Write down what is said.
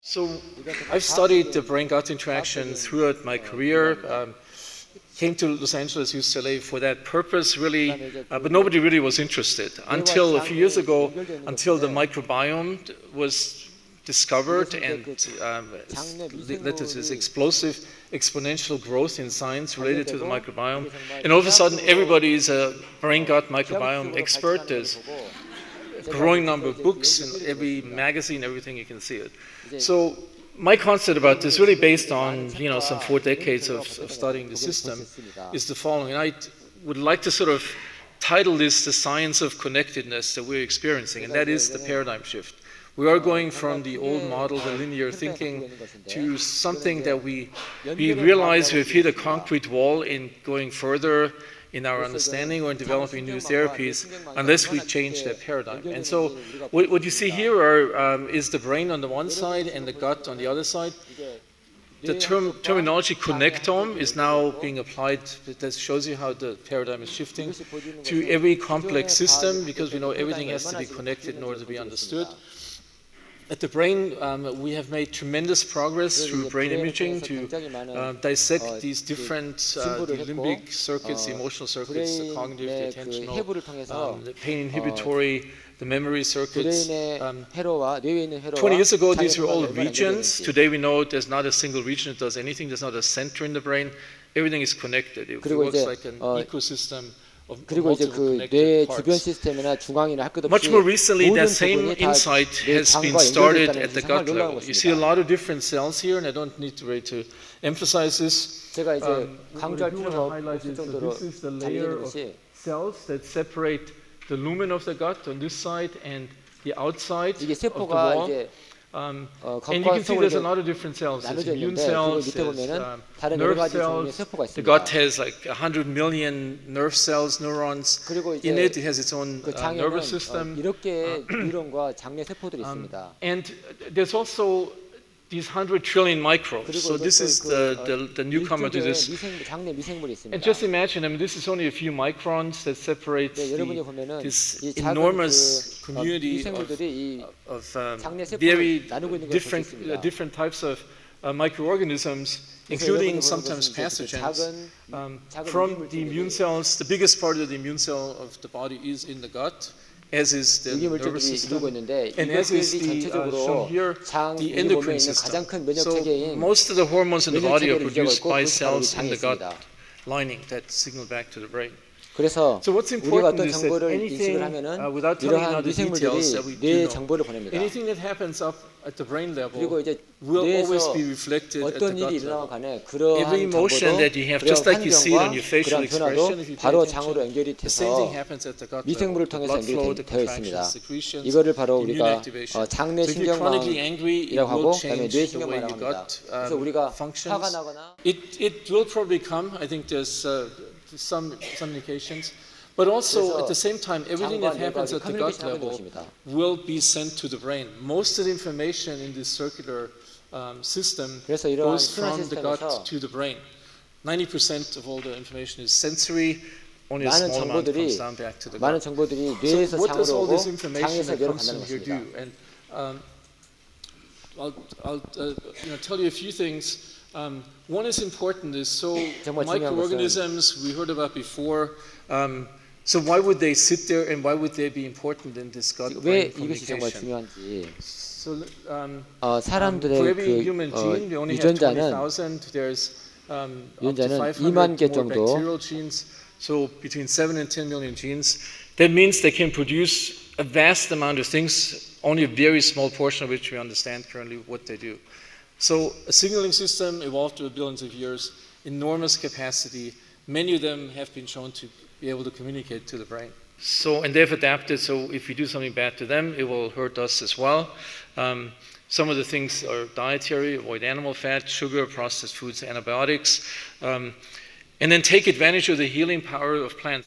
So I've studied the brain-gut interaction throughout my career. Came to Los Angeles, UCLA for that purpose, really, but nobody really was interested until a few years ago, until the microbiome was discovered and led to this explosive exponential growth in science related to the microbiome. And all of a sudden, everybody is a brain-gut microbiome expert. There's a growing number of books in every magazine, everything you can see it. So my concept about this, really based on some 4 decades of studying the system, is the following. And I would like to sort of title this the science of connectedness that we're experiencing, and that is the paradigm shift. We are going from the old model, the linear thinking, to something that we realize we've hit a concrete wall in going further in our understanding or in developing new therapies unless we change that paradigm. And so what you see here is the brain on the one side and the gut on the other side. The terminology connectome is now being applied. That shows you how the paradigm is shifting to every complex system, because we know everything has to be connected in order to be understood. At the brain, we have made tremendous progress through brain imaging to dissect these different the limbic circuits, the emotional circuits, the cognitive, the attentional, the pain inhibitory, the memory circuits. 20 years ago, these were all regions. Today, we know there's not a single region that does anything. There's not a center in the brain. Everything is connected. It works like an ecosystem. 그리고 이제 그 뇌 주변 시스템이나 중앙이나 할 것 없이 Much more recently, that same insight has been started at the gut level. You see a lot of different cells here, and I don't need to emphasize this. 제가 이제 강조할 필요가 없을 정도로 This is the layer of cells that separate the lumen of the gut on this side and the outside 이게 of the 세포가 wall. 이제 And you can see there's a lot of different cells. There's immune cells, there's nerve cells. The gut has like 100 million nerve cells, neurons in it. It has its own nervous system. 이렇게 뉴런과 장내 세포들이 있습니다. And there's also these 100 trillion microbes. So this is the newcomer to this. 장내 미생물이 있습니다. And just imagine, I mean, this is only a few microns that separate this enormous community of very different types of microorganisms, including sometimes pathogens, from the immune cells. The biggest part of the immune cell of the body is in the gut, as is the nervous system, and as is shown here, the endocrine system. So most of the hormones in the body are produced by cells in the gut lining that signal back to the brain. 그래서 So what's 우리가 important 어떤 is that 정보를 anything, 인식을 하면은 without telling 이러한 now the details that we 미생물들이 뇌에 do know, 정보를 보냅니다. anything that happens up at the brain 그리고 level 이제 will always 뇌에서 be reflected at the 어떤 gut 일이 일어나고 level. 간에 Every 그러한 emotion 정보도 that you have, 그런 just like you see it on 환경과 your facial 그런 expression, if you 변화도 pay 바로 attention, 장으로 연결이 the same thing 돼서 happens at the gut level. 미생물을 The 통해서 blood flow, 연결이 the 되어 있습니다. contractions, secretions, 이거를 바로 immune 우리가 activation. 장내 So if you're chronically angry, it 신경망이라고 will 하고 그다음에 change 뇌 the way your 신경망이라고 합니다. gut 그래서 우리가 화가 functions. 나거나 It will probably come. I think there's some indications. But also, at the same time, everything that happens at the gut level will be sent to the brain. Most of the information in this circular system goes from the gut to the brain. 90% of all the information is sensory. Only a small amount comes down back to the 많은 gut. 정보들이 So 뇌에서 what does 장으로 all 오고 this information 장에서 that 뇌로 comes from 간다는 here 것입니다. do? And I'll tell you a few things. One is important is microorganisms we heard about before. So why would they sit there, and why would they be important in this gut-brain 왜 이것이 정말 communication? 중요한지 So 사람들의 for every 그 human gene, we only have 유전자는 20,000. There's up to 유전자는 500 2만 개 more 정도 bacterial genes. So between 7 and 10 million genes. That means they can produce a vast amount of things. Only a very small portion of which we understand currently what they do. So a signaling system evolved over billions of years, enormous capacity. Many of them have been shown to be able to communicate to the brain. So, and they've adapted, so if we do something bad to them, it will hurt us as well. Some of the things are dietary, avoid animal fat, sugar, processed foods, antibiotics, and then take advantage of the healing power of plants.